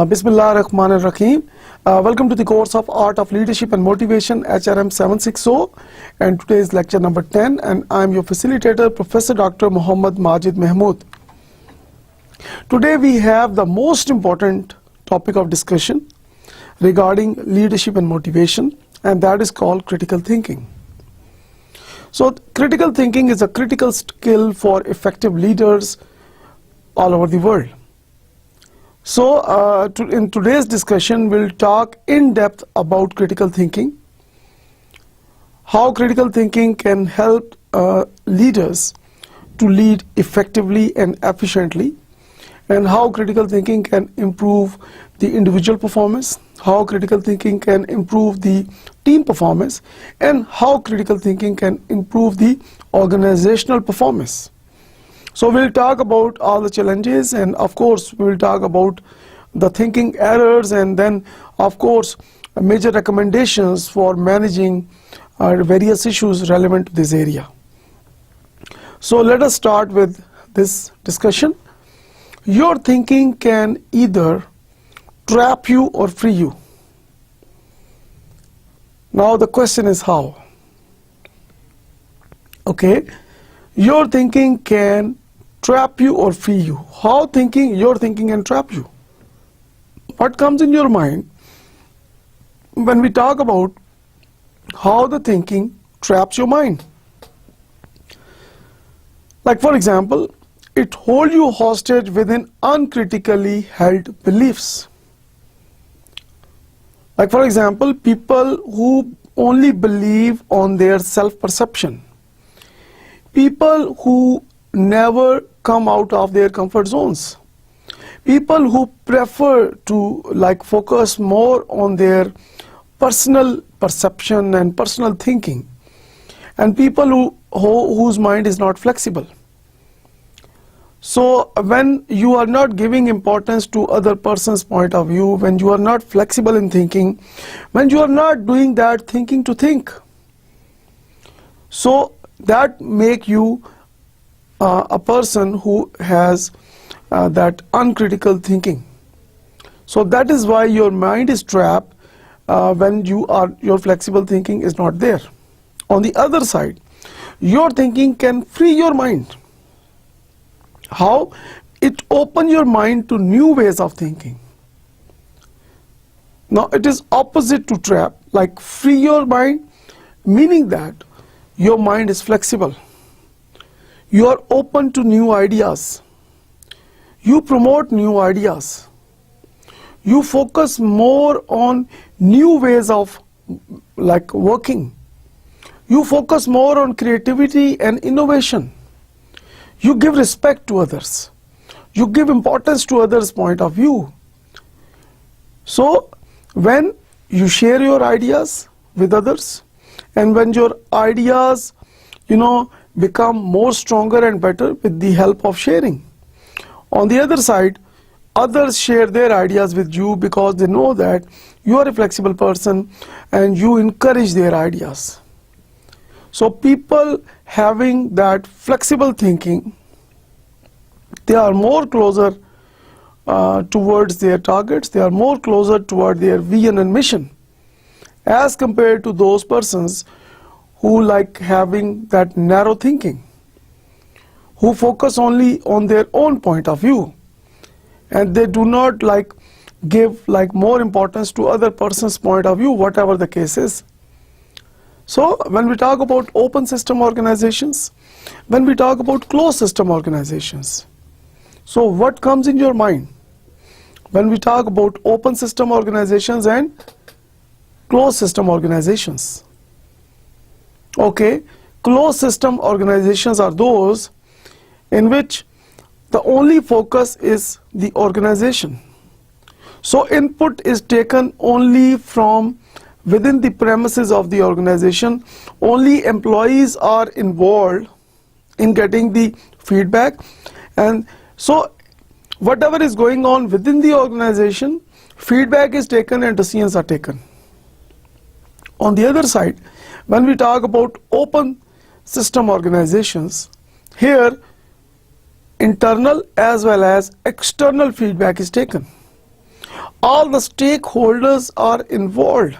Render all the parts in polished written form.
Bismillah ar-Rahman ar-Rahim. Welcome to the course of Art of Leadership and Motivation, HRM 760, and today is lecture number 10, and I am your facilitator, Professor Dr. Muhammad Majid Mahmood. Today we have the most important topic of discussion regarding leadership and motivation, and that is called critical thinking. So critical thinking is a critical skill for effective leaders all over the world. So in today's discussion, we'll talk in depth about critical thinking, how critical thinking can help leaders to lead effectively and efficiently, and how critical thinking can improve the individual performance, how critical thinking can improve the team performance, and how critical thinking can improve the organizational performance. So we'll talk about all the challenges, and of course we will talk about the thinking errors, and then of course major recommendations for managing various issues relevant to this area. So let us start with this discussion. Your thinking can either trap you or free you. Now the question is how? Okay, your thinking can trap you or free you. How your thinking can trap you? What comes in your mind when we talk about how the thinking traps your mind? Like for example, it holds you hostage within uncritically held beliefs. Like for example, people who only believe on their self-perception, people who never come out of their comfort zones, people who prefer to focus more on their personal perception and personal thinking, and people whose mind is not flexible. So when you are not giving importance to other person's point of view, when you are not flexible in thinking, when you are not doing that thinking to think, so that make you a person who has that uncritical thinking. So that is why your mind is trapped when your flexible thinking is not there. On the other side, your thinking can free your mind. How? It opens your mind to new ways of thinking. Now it is opposite to trap, like free your mind, meaning that your mind is flexible. You are open to new ideas. You promote new ideas. You focus more on new ways of working. You focus more on creativity and innovation. You give respect to others. You give importance to others' point of view. So when you share your ideas with others, and when your ideas, become more stronger and better with the help of sharing. On the other side, others share their ideas with you because they know that you are a flexible person and you encourage their ideas. So people having that flexible thinking, they are more closer towards their targets, they are more closer toward their vision and mission, as compared to those persons who like having that narrow thinking, who focus only on their own point of view, and they do not give more importance to other person's point of view, whatever the case is. So when we talk about open system organizations, when we talk about closed system organizations, so what comes in your mind when we talk about open system organizations and closed system organizations? Okay, closed system organizations are those in which the only focus is the organization. So input is taken only from within the premises of the organization, only employees are involved in getting the feedback, and so whatever is going on within the organization, feedback is taken and decisions are taken. On the other side, when we talk about open system organizations, here internal as well as external feedback is taken. All the stakeholders are involved.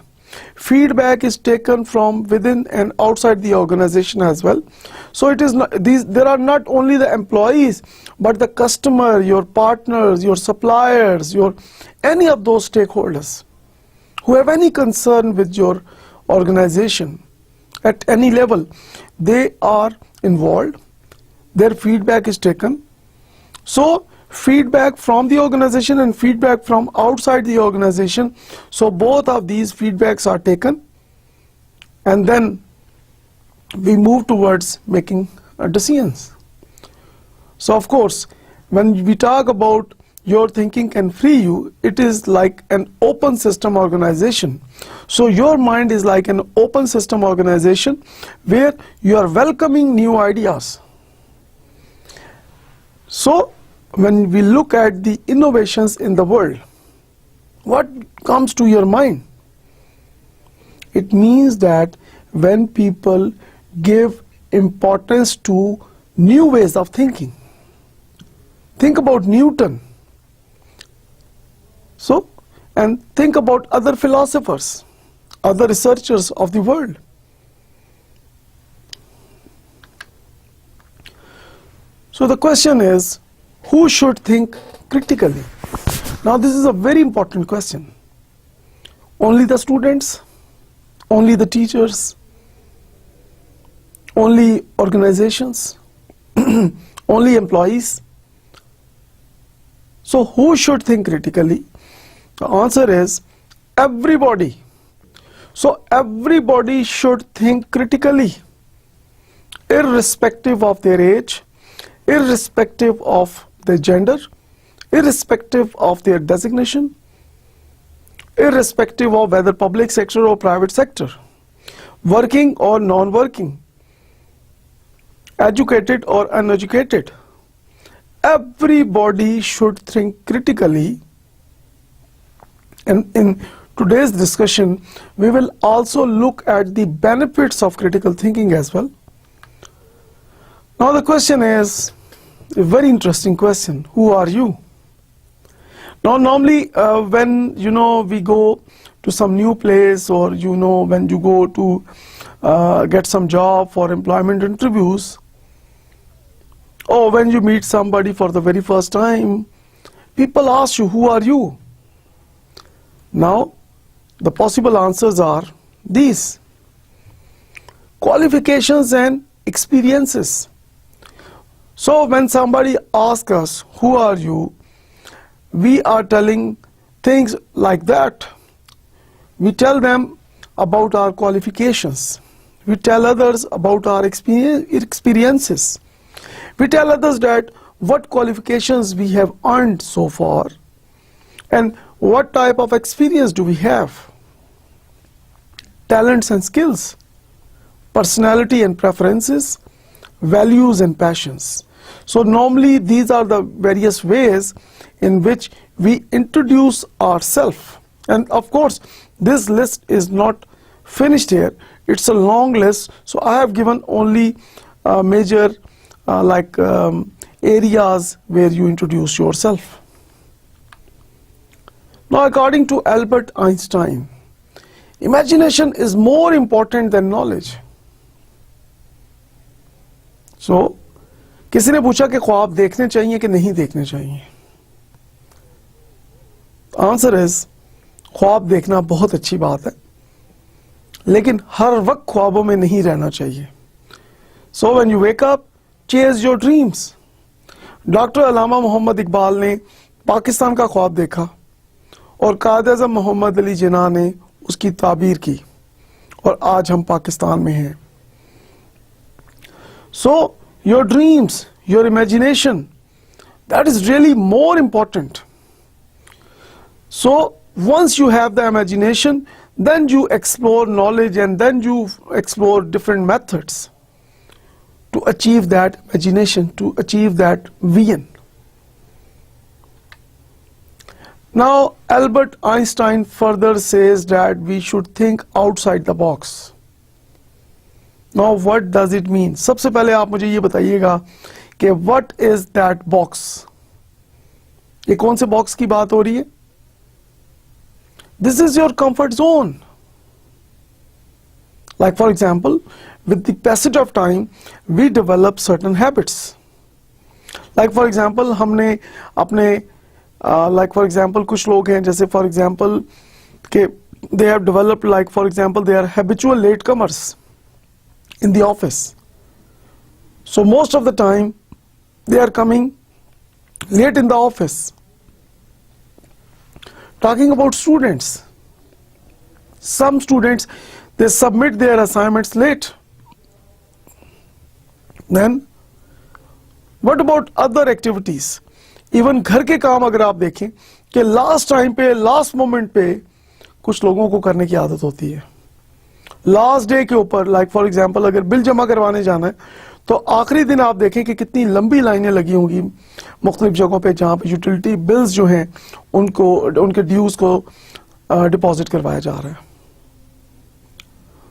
Feedback is taken from within and outside the organization as well. So it is not, there are not only the employees, but the customer, your partners, your suppliers, any of those stakeholders who have any concern with your organization at any level, they are involved. Their feedback is taken. So feedback from the organization and feedback from outside the organization, so both of these feedbacks are taken, and then we move towards making decisions. So of course, when we talk about your thinking can free you, it is like an open system organization. So your mind is like an open system organization where you are welcoming new ideas. So when we look at the innovations in the world, what comes to your mind? It means that when people give importance to new ways of thinking. Think about Newton. So, and think about other philosophers, other researchers of the world. So the question is, who should think critically? Now this is a very important question. Only the students? Only the teachers? Only organizations? Only employees? So who should think critically? The answer is everybody. So everybody should think critically, irrespective of their age, irrespective of their gender, irrespective of their designation, irrespective of whether public sector or private sector, working or non-working, educated or uneducated. Everybody should think critically. And in today's discussion, we will also look at the benefits of critical thinking as well. Now the question is a very interesting question. Who are you? Now normally when we go to some new place, or when you go to get some job for employment interviews, or when you meet somebody for the very first time, people ask you, who are you? Now the possible answers are these: qualifications and experiences. So when somebody asks us, who are you, we are telling things like that. We tell them about our qualifications. We tell others about our experiences. We tell others that what qualifications we have earned so far and what type of experience do we have. Talents and skills, personality and preferences, values and passions. So normally these are the various ways in which we introduce ourselves. And of course, this list is not finished here. It's a long list. So I have given only major areas where you introduce yourself. Now according to Albert Einstein, imagination is more important than knowledge. So किसी ने पूछा कि ख्वाब देखने चाहिए कि नहीं देखने चाहिए? आंसर इज, ख्वाब देखना बहुत अच्छी बात है, लेकिन हर वक्त ख्वाबों में नहीं रहना चाहिए. So when you wake up, chase your dreams. Doctor Allama Mohammad Iqbal ने पाकिस्तान का ख्वाब देखा और कायद-ए-आज़म मोहम्मद अली जिन्ना ने उसकी ताबीर की, और आज हम पाकिस्तान में हैं. So your dreams, your imagination, that is really more important. So once you have the imagination, then you explore knowledge, and then you explore different methods to achieve that imagination, to achieve that vision. Now, Albert Einstein further says that we should think outside the box. Now, what does it mean? सबसे पहले आप मुझे ये बताइएगा कि what is that box? ये कौन से बॉक्स की बात हो रही है? This is your comfort zone. Like for example, with the passage of time, we develop certain habits. Like for example, हमने अपने like for example कुछ लोग हैं जैसे for example के they have developed, like for example they are habitual latecomers in the office. So most of the time they are coming late in the office. Talking about students, some students, they submit their assignments late. Then what about other activities? Even घर के काम अगर आप देखें कि last time पे, last moment पे कुछ लोगों को करने की आदत होती है. लास्ट डे के ऊपर, लाइक फॉर एग्जांपल अगर बिल जमा करवाने जाना है तो आखिरी दिन आप देखें कि कितनी लंबी लाइनें लगी होंगी मुख्तलिफ जगहों पे जहाँ पे यूटिलिटी बिल्स जो हैं उनको, उनके ड्यूज को डिपॉजिट करवाया जा रहा है.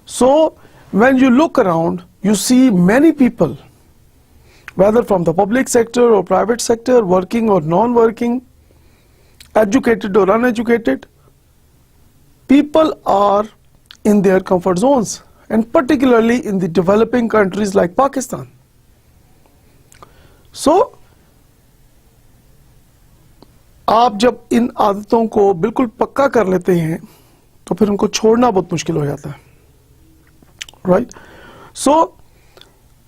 सो when you look around you see many people, whether from the public sector or private sector, working or non-working, educated or uneducated, people are in their comfort zones, and particularly in the developing countries like Pakistan. So, आप जब इन आदतों को बिल्कुल पक्का कर लेते हैं तो फिर उनको छोड़ना बहुत मुश्किल हो जाता है, right? So,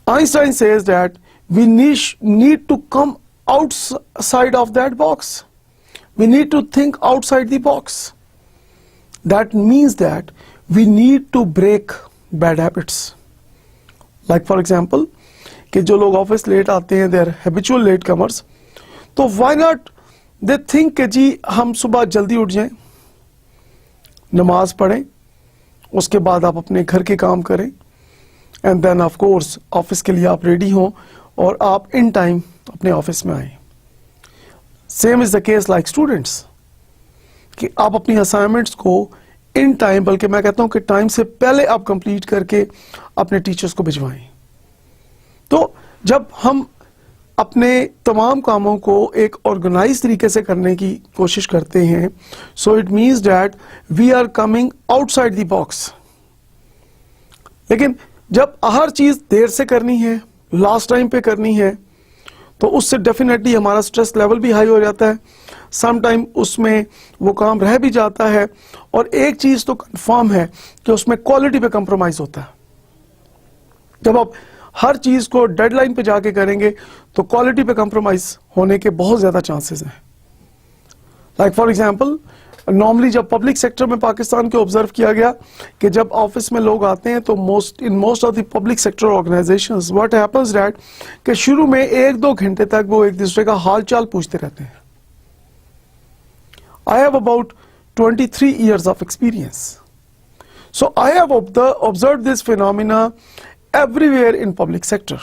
Einstein says that we need to come outside of that box. We need to think outside the box. That means that we need to break bad habits. Like for example, कि जो लोग office late आते हैं, they are habitual latecomers, तो why not they think कि जी हम सुबह जल्दी उठ जाएं, नमाज पढ़ें, उसके बाद आप अपने घर के काम करें, and then of course office के लिए आप रेडी हों और आप इन टाइम अपने ऑफिस में आएं. Same is the case like students, कि आप अपनी असाइनमेंट्स को इन टाइम, बल्कि मैं कहता हूं कि टाइम से पहले आप कंप्लीट करके अपने टीचर्स को भिजवाएं. तो जब हम अपने तमाम कामों को एक ऑर्गेनाइज तरीके से करने की कोशिश करते हैं, so it means that we are coming outside the box. लेकिन जब हर चीज देर से करनी है, लास्ट टाइम पे करनी है, तो उससे डेफिनेटली हमारा स्ट्रेस लेवल भी हाई हो जाता है. सम टाइम उसमें वो काम रह भी जाता है, और एक चीज तो कंफर्म है कि उसमें क्वालिटी पे कंप्रोमाइज होता है. जब आप हर चीज को डेडलाइन पे जाके करेंगे तो क्वालिटी पे कंप्रोमाइज होने के बहुत ज्यादा चांसेस हैं. लाइक फॉर एग्जांपल, नॉर्मली जब पब्लिक सेक्टर में पाकिस्तान के ऑब्जर्व किया गया कि जब ऑफिस में लोग आते हैं तो most of the public sector organisations what happens that कि शुरू में 1-2 घंटे तक वो एक दूसरे का हाल चाल पूछते रहते हैं. I have about 23 years of experience, so I have observed this phenomena everywhere in public sector.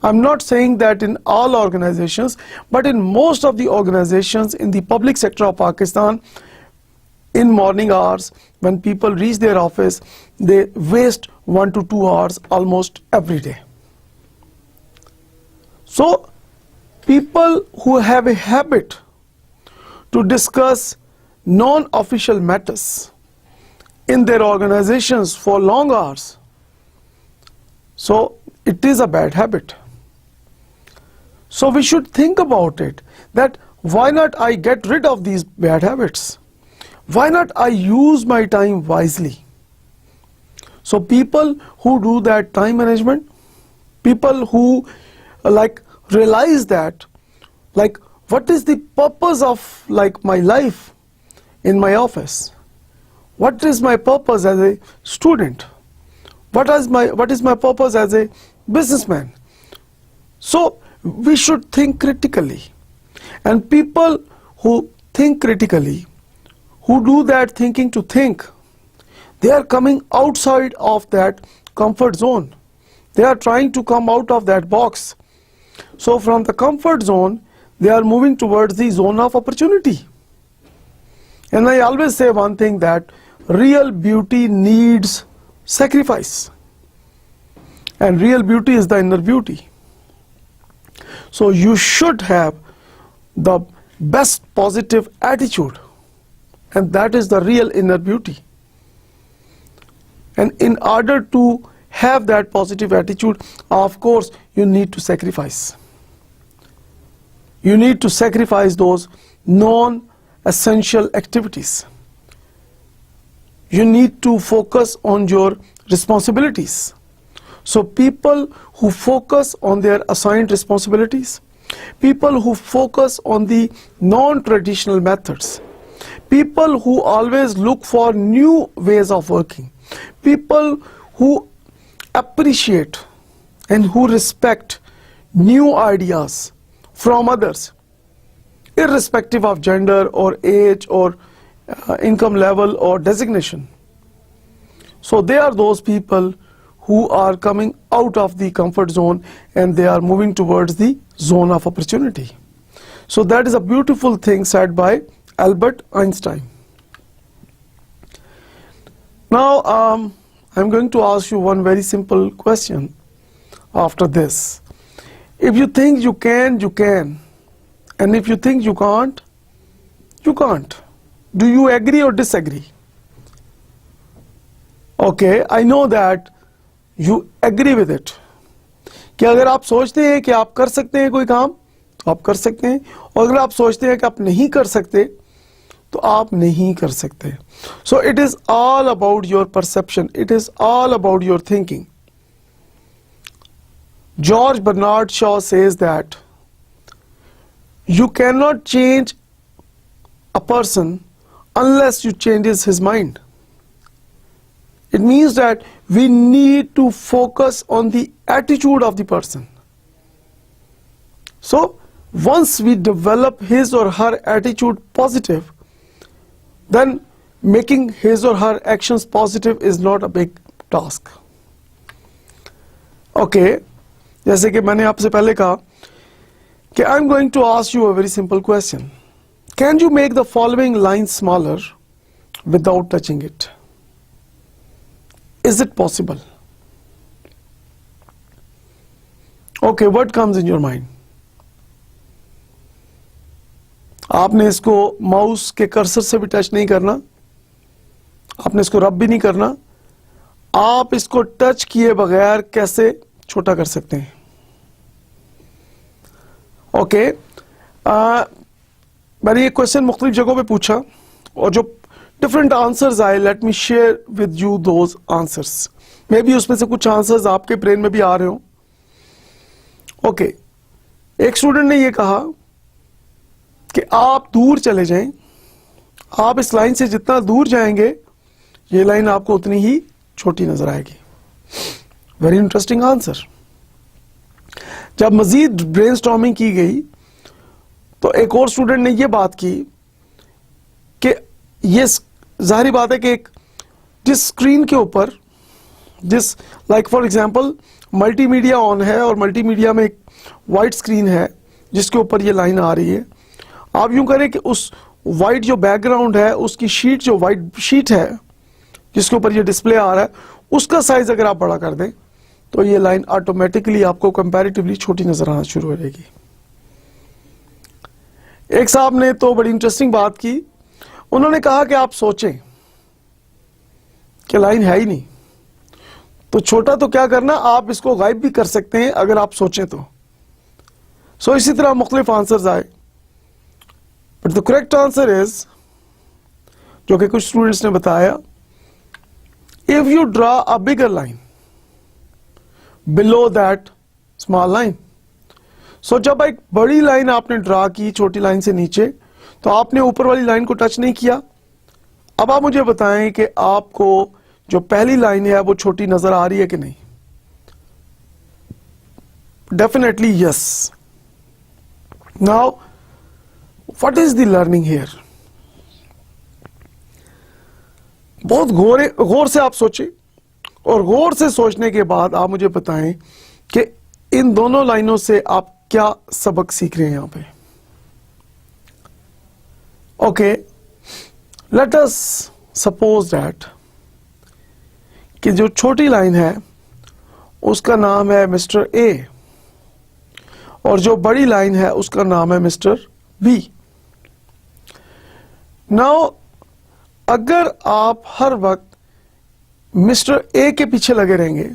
I'm not saying that in all organizations, but in most of the organizations in the public sector of Pakistan, in morning hours, when people reach their office, they waste 1 to 2 hours almost every day. So, people who have a habit to discuss non-official matters in their organizations for long hours, so it is a bad habit. So we should think about it, that why not I get rid of these bad habits? Why not I use my time wisely? So people who do that time management, people who like realize that, like what is the purpose of like my life in my office? What is my purpose as a student? What is my purpose as a businessman? So we should think critically, and people who think critically, who do that thinking to think, they are coming outside of that comfort zone. They are trying to come out of that box. So from the comfort zone, they are moving towards the zone of opportunity. And I always say one thing, that real beauty needs sacrifice. And real beauty is the inner beauty. So you should have the best positive attitude. And that is the real inner beauty. And in order to have that positive attitude, of course, you need to sacrifice. You need to sacrifice those non-essential activities. You need to focus on your responsibilities. So people who focus on their assigned responsibilities, people who focus on the non-traditional methods, people who always look for new ways of working, people who appreciate and who respect new ideas from others, irrespective of gender or age or income level or designation. So they are those people who are coming out of the comfort zone and they are moving towards the zone of opportunity. So that is a beautiful thing said by Albert Einstein. Now I'm going to ask you one very simple question after this. If you think you can, you can. And if you think you can't, you can't. Do you agree or disagree? Okay, I know that you agree with it. कि अगर आप सोचते हैं कि आप कर सकते हैं कोई काम, तो आप कर सकते हैं, और अगर आप सोचते हैं कि आप नहीं कर सकते, तो आप नहीं कर सकते. So it is all about your perception. It is all about your thinking. George Bernard Shaw says that you cannot change a person unless you changes his mind. It means that we need to focus on the attitude of the person. So once we develop his or her attitude positive, then making his or her actions positive is not a big task. Okay, जैसे कि मैंने आपसे पहले कहा कि I'm going to ask you a very simple question. Can you make the following line smaller without touching it? Is it possible? Okay, what comes in your mind? आपने इसको mouse के कर्सर से भी टच नहीं करना, आपने इसको रब भी नहीं करना, आप इसको टच किए बगैर कैसे छोटा कर सकते हैं? ओके, मैंने ये क्वेश्चन मुख्तलिफ जगहों पे पूछा और जो डिफरेंट आंसर्स आए, let me share with you those answers. May be उसमें से कुछ आंसर्स आपके ब्रेन में भी आ रहे हो. ओके, एक स्टूडेंट ने ये कहा कि आप दूर चले जाएं, आप इस लाइन से जितना दूर जाएंगे ये लाइन आपको उतनी ही छोटी नजर आएगी. Very interesting answer. जब मजीद ब्रेनस्टॉर्मिंग की गई तो एक और स्टूडेंट ने ये बात की कि ये जाहिर बात है कि एक जिस स्क्रीन के ऊपर, जिस like for example multimedia on है और मल्टीमीडिया में एक वाइट स्क्रीन है जिसके ऊपर ये लाइन आ रही है, आप यूं करें कि उस वाइट जो बैकग्राउंड है उसकी शीट, जो वाइट शीट है जिसके ऊपर ये डिस्प्ले आ रहा है, उसका साइज अगर आप बड़ा कर दें तो ये लाइन ऑटोमेटिकली आपको कंपैरेटिवली छोटी नजर आना शुरू हो जाएगी. एक साहब ने तो बड़ी इंटरेस्टिंग बात की. उन्होंने कहा कि आप सोचें कि लाइन है ही नहीं, तो छोटा तो क्या करना, आप इसको गायब भी कर सकते हैं अगर आप सोचें तो. सो इसी तरह मुख्तलिफ आंसर्स आए, but the correct answer is, जो कि कुछ स्टूडेंट्स ने बताया, if you draw a bigger line below that small line. So जब एक बड़ी लाइन आपने ड्रा की छोटी लाइन से नीचे, तो आपने ऊपर वाली लाइन को टच नहीं किया. अब आप मुझे बताएं कि आपको जो पहली लाइन है वो छोटी नजर आ रही है कि नहीं? Definitely yes. Now what is the learning here? बहुत गौर से आप सोचें, और गौर से सोचने के बाद आप मुझे बताएं कि इन दोनों लाइनों से आप क्या सबक सीख रहे हैं यहां पे। Okay, let us suppose that कि जो छोटी लाइन है उसका नाम है मिस्टर ए, और जो बड़ी लाइन है उसका नाम है मिस्टर बी। नाउ अगर आप हर वक्त मिस्टर ए के पीछे लगे रहेंगे,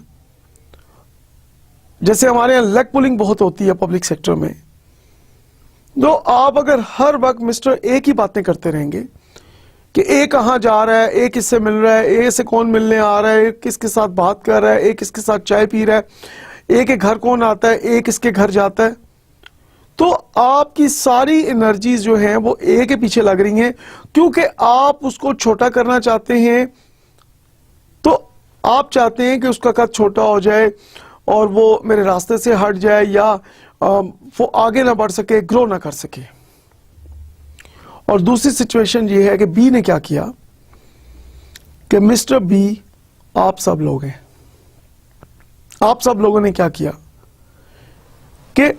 जैसे हमारे यहां लेग पुलिंग बहुत होती है पब्लिक सेक्टर में, तो आप अगर हर वक्त मिस्टर ए की बातें करते रहेंगे कि ए कहां जा रहा है, ए किससे मिल रहा है, ए से कौन मिलने आ रहा है, किसके साथ बात कर रहा है, ए किसके साथ चाय पी रहा है, ए के घर कौन आता है, ए किसके घर जाता है, तो आपकी सारी एनर्जीज जो हैं वो ए के पीछे लग रही हैं, क्योंकि आप उसको छोटा करना चाहते हैं। तो आप चाहते हैं कि उसका कद छोटा हो जाए और वो मेरे रास्ते से हट जाए, या वो आगे ना बढ़ सके, ग्रो ना कर सके। और दूसरी सिचुएशन ये है कि बी ने क्या किया कि मिस्टर बी आप सब लोग हैं, आप सब लोगों ने क्या किया कि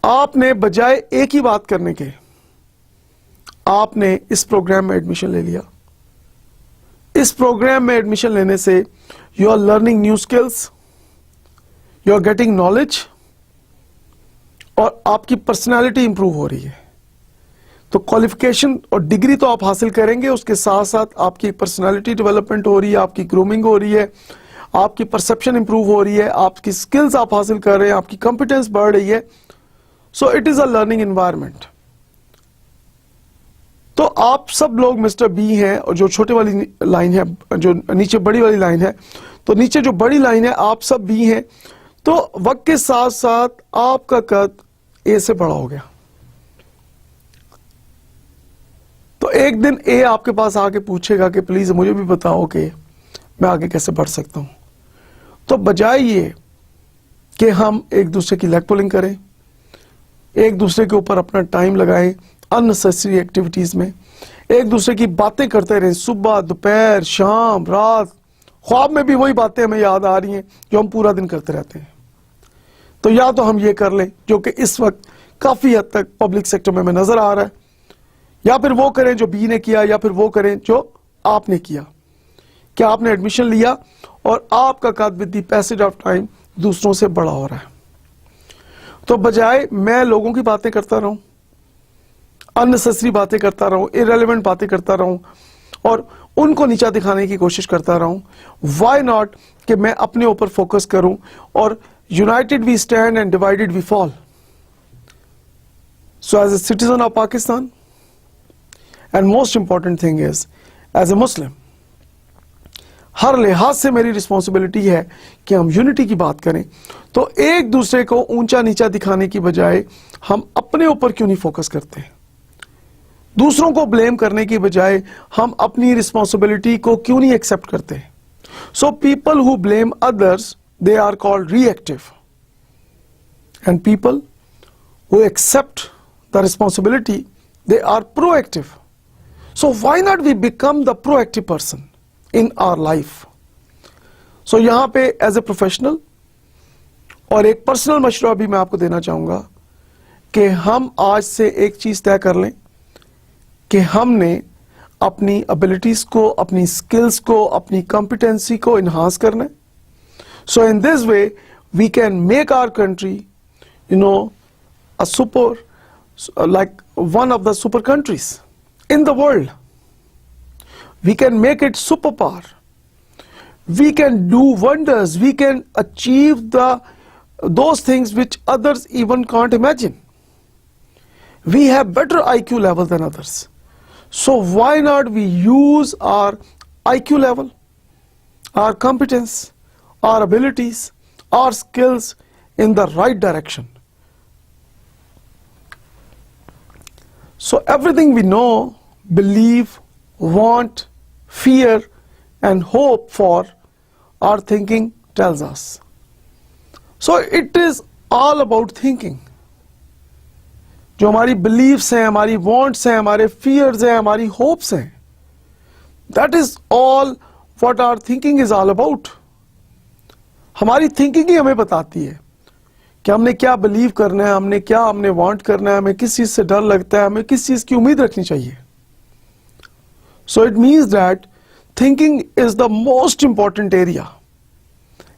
आपने बजाय एक ही बात करने के आपने इस प्रोग्राम में एडमिशन ले लिया। इस प्रोग्राम में एडमिशन लेने से you are learning new skills, you are getting knowledge, और आपकी पर्सनालिटी इंप्रूव हो रही है। तो क्वालिफिकेशन और डिग्री तो आप हासिल करेंगे, उसके साथ साथ आपकी पर्सनालिटी डेवलपमेंट हो रही है, आपकी ग्रूमिंग हो रही है, आपकी परसेप्शन इंप्रूव हो रही है, आपकी स्किल्स आप हासिल कर रहे हैं, आपकी कॉम्पिटेंस बढ़ रही है। So it is a learning environment. तो आप सब लोग मिस्टर बी हैं, और जो छोटे वाली लाइन है, जो नीचे बड़ी वाली लाइन है, तो नीचे जो बड़ी लाइन है आप सब बी हैं। तो वक्त के साथ साथ आपका कद ए से बड़ा हो गया। तो एक दिन ए आपके पास आके पूछेगा कि प्लीज मुझे भी बताओ कि मैं आगे कैसे बढ़ सकता हूं। तो बजाय ये कि हम एक दूसरे की लेग पुलिंग करें, एक दूसरे के ऊपर अपना टाइम लगाएं अननेसेसरी एक्टिविटीज में, एक दूसरे की बातें करते रहें सुबह दोपहर शाम रात, ख्वाब में भी वही बातें हमें याद आ रही हैं जो हम पूरा दिन करते रहते हैं। तो या तो हम ये कर लें जो कि इस वक्त काफी हद तक पब्लिक सेक्टर में हमें नजर आ रहा है, या फिर वो करें जो बी ने किया, या फिर वो करें जो आपने किया कि आपने एडमिशन लिया और आपका कद with the passage of time दूसरों से बड़ा हो रहा है। तो बजाय मैं लोगों की बातें करता रहूं, अननेसेसरी बातें करता रहूं, इररेलेवेंट बातें करता रहूं और उनको नीचा दिखाने की कोशिश करता रहूं, व्हाई नॉट कि मैं अपने ऊपर फोकस करूं और united we stand and divided we fall. So as a citizen of Pakistan, and most important thing is as a Muslim, हर लिहाज से मेरी रिस्पॉन्सिबिलिटी है कि हम यूनिटी की बात करें। तो एक दूसरे को ऊंचा नीचा दिखाने की बजाय हम अपने ऊपर क्यों नहीं फोकस करते, दूसरों को ब्लेम करने की बजाय हम अपनी रिस्पॉन्सिबिलिटी को क्यों नहीं एक्सेप्ट करते। So people who blame others they are called reactive, and people who accept the responsibility they are proactive. So why not we become the proactive person in our life? So यहां पे as a professional और एक personal मशवरा भी मैं आपको देना चाहूंगा कि हम आज से एक चीज तय कर लें कि हमने अपनी एबिलिटीज को, अपनी स्किल्स को, अपनी कॉम्पिटेंसी को इन्हांस करना है। So in this way we can make our country a super, like one of the super countries in the world. We can make it superpower. We can do wonders. We can achieve those things which others even can't imagine. We have better IQ level than others. So why not we use our IQ level, our competence, our abilities, our skills in the right direction. So everything we know, believe, want, fear and hope for, our thinking tells us. So it is all about thinking. जो हमारी beliefs हैं, हमारी wants हैं, हमारे fears हैं, हमारी hopes हैं, That is all what our thinking is all about. हमारी थिंकिंग ही हमें बताती है कि हमने क्या बिलीव करना है, हमने वांट करना है, हमें किस चीज से डर लगता है, हमें किस चीज की उम्मीद रखनी चाहिए. So it means that thinking is the most important area.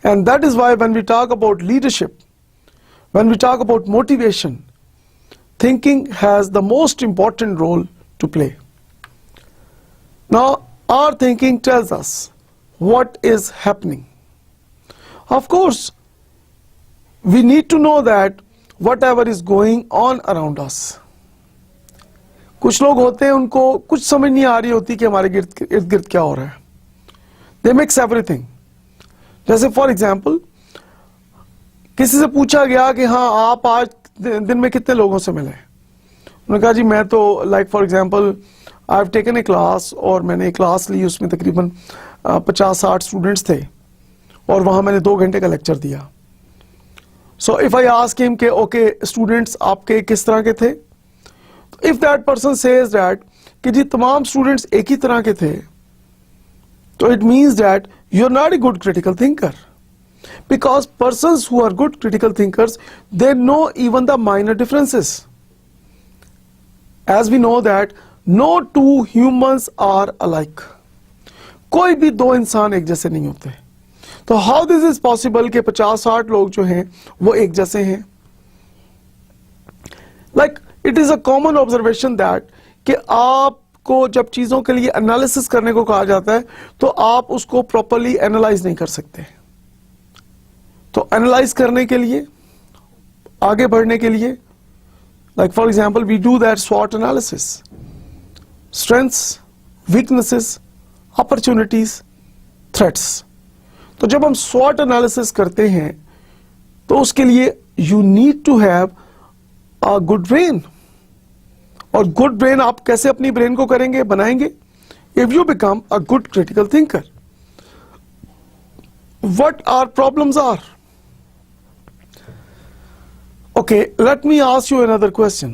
And that is why when we talk about leadership, when we talk about motivation, thinking has the most important role to play. Now, our thinking tells us what is happening. Of course, we need to know that whatever is going on around us. कुछ लोग होते हैं उनको कुछ समझ नहीं आ रही होती कि हमारे इर्द गिर्द क्या हो रहा है. They mix everything. जैसे फॉर एग्जाम्पल किसी से पूछा गया कि हाँ आप आज दिन में कितने लोगों से मिले. उन्होंने कहा जी मैं तो like for example I have taken a class, और मैंने एक क्लास ली, उसमें तकरीबन 50-60 स्टूडेंट्स थे और वहाँ मैंने 2 घंटे का लेक्चर दिया. So if I ask him के ओके स्टूडेंट्स आपके किस तरह के थे, if that person says that कि जी तमाम स्टूडेंट्स एक ही तरह के थे, तो it means that you are not a good critical thinker. Because persons who are good critical thinkers, they know even the minor differences. As we know that no two humans are alike. कोई भी 2 इंसान एक जैसे नहीं होते. तो how this is possible कि 50-60 लोग जो हैं वो एक जैसे हैं? Like it is a common observation that कि आपको जब चीजों के लिए एनालिसिस करने को कहा जाता है तो आप उसको प्रॉपरली एनालाइज नहीं कर सकते. तो एनालाइज करने के लिए, आगे बढ़ने के लिए, like for example we do that स्वॉट analysis, strengths, weaknesses, opportunities, threats. तो जब हम स्वॉट एनालिसिस करते हैं तो उसके लिए you need to have a good brain. और गुड ब्रेन आप कैसे अपनी ब्रेन को करेंगे, बनाएंगे? If you become a good critical thinker. What are problems are? Okay, let me ask you another question.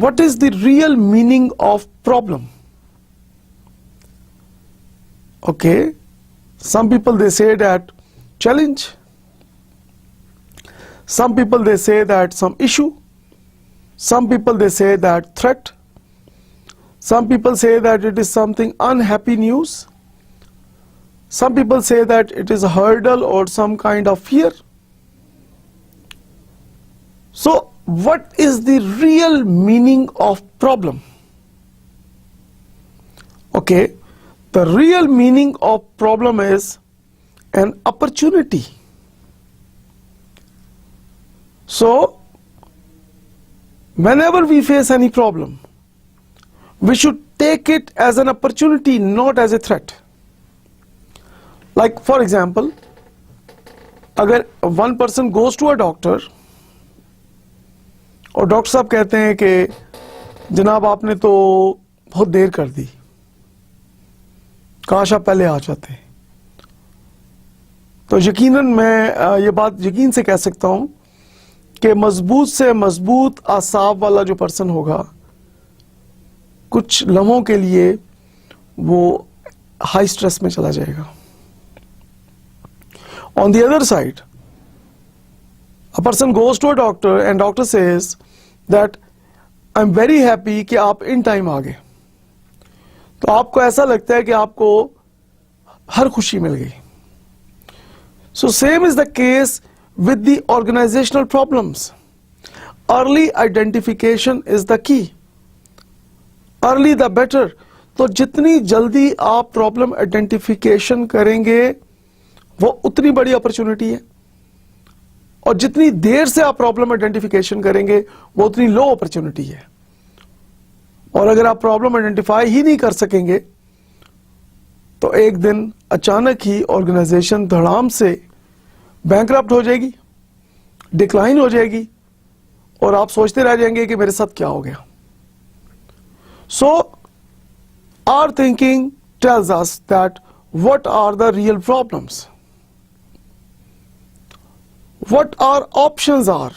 What is the real meaning of problem? Okay, some people they say that challenge. Some people they say that some issue. Some people they say that threat. Some people say that it is something unhappy news. Some people say that it is a hurdle or some kind of fear. So, what is the real meaning of problem? Okay, the real meaning of problem is an opportunity. So, whenever we face any problem, we should take it as an opportunity, not as a threat. Like for example, अगर one person goes to a doctor और doctor साहब कहते हैं कि जनाब आपने तो बहुत देर कर दी, काश आप पहले आ जाते. तो यकीनन मैं ये बात यकीन से कह सकता हूं कि मजबूत से मजबूत आसाब वाला जो पर्सन होगा, कुछ लम्हों के लिए वो हाई स्ट्रेस में चला जाएगा. On the other side, a person goes to a doctor and doctor says that I'm very happy कि आप in time आ गए. तो आपको ऐसा लगता है कि आपको हर खुशी मिल गई. So same is the case with the organizational problems. Early identification is the key. Early the better. तो जितनी जल्दी आप प्रॉब्लम आइडेंटिफिकेशन करेंगे वो उतनी बड़ी अपॉर्चुनिटी है, और जितनी देर से आप प्रॉब्लम आइडेंटिफिकेशन करेंगे वो उतनी लो अपॉर्चुनिटी है. और अगर आप प्रॉब्लम आइडेंटिफाई ही नहीं कर सकेंगे तो एक दिन अचानक ही ऑर्गेनाइजेशन धड़ाम से बैंकरप्ट हो जाएगी, डिक्लाइन हो जाएगी, और आप सोचते रह जाएंगे कि मेरे साथ क्या हो गया. So our thinking tells us that what are the real problems. What our options are?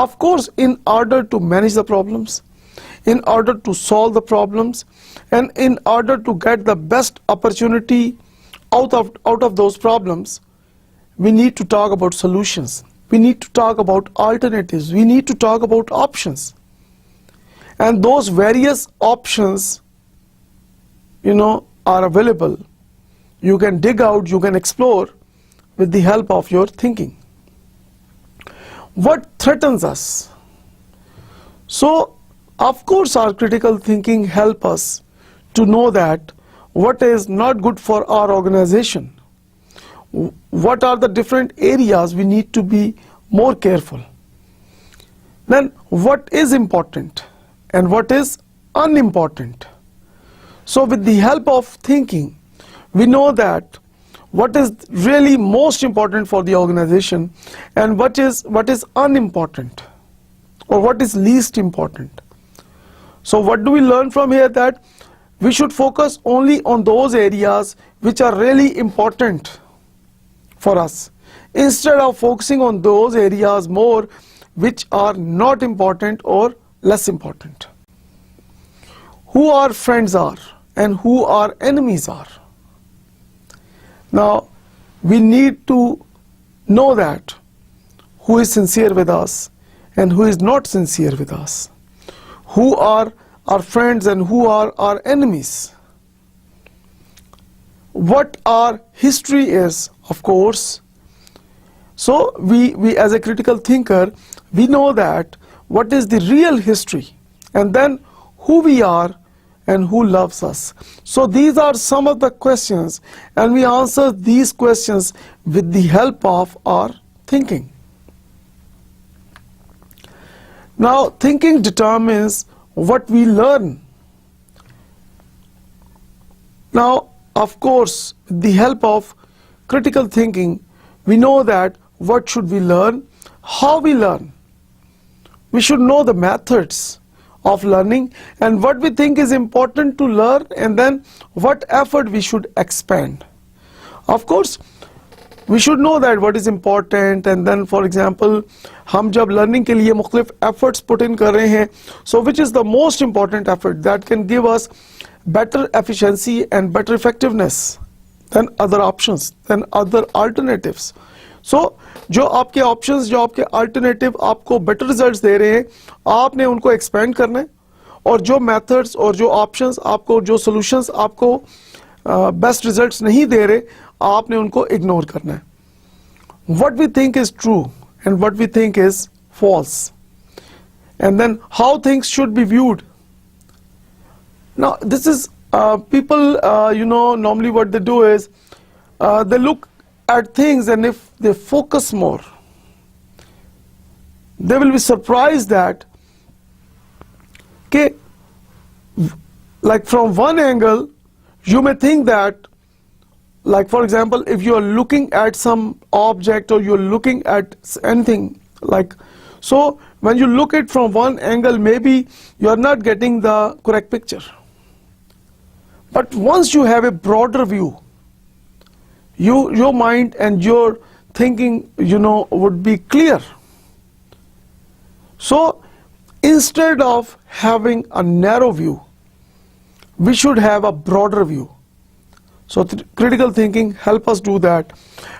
Of course, in order to manage the problems, in order to solve the problems, and in order to get the best opportunity out of those problems, we need to talk about solutions. We need to talk about alternatives. We need to talk about options. And those various options, are available. You can dig out, you can explore with the help of your thinking. What threatens us? So, of course, our critical thinking helps us to know that what is not good for our organization. What are the different areas we need to be more careful. Then what is important and what is unimportant. So with the help of thinking, we know that what is really most important for the organization and what is unimportant or what is least important. So what do we learn from here? That we should focus only on those areas which are really important for us, instead of focusing on those areas more which are not important or less important. Who our friends are and who our enemies are. Now, we need to know that who is sincere with us and who is not sincere with us. Who are our friends and who are our enemies. What our history is, of course. So we as a critical thinker, we know that what is the real history and then who we are and who loves us. So these are some of the questions, and we answer these questions with the help of our thinking. Now, thinking determines what we learn. Now, of course, with the help of critical thinking, we know that what should we learn, how we learn. We should know the methods of learning and what we think is important to learn, and then what effort we should expand. Of course, we should know that what is important, and then for example, हम जब learning के लिए मुख्तलिफ efforts put in कर रहे हैं, so which is the most important effort that can give us better efficiency and better effectiveness than other options, than other alternatives. So जो आपके options, जो आपके alternative आपको better results दे रहे हैं, आपने उनको expand करना है, और जो methods और जो options आपको, जो solutions आपको best results नहीं दे रहे, आपने उनको ignore करना है. What we think is true and what we think is false, and then how things should be viewed. Now this is people normally what they do is they look at things, and if they focus more, they will be surprised that like from one angle you may think that, like for example, if you are looking at some object or you are looking at anything, like, so when you look at from one angle, maybe you are not getting the correct picture. But once you have a broader view, your mind and your thinking, would be clear. So instead of having a narrow view, we should have a broader view. So critical thinking help us do that,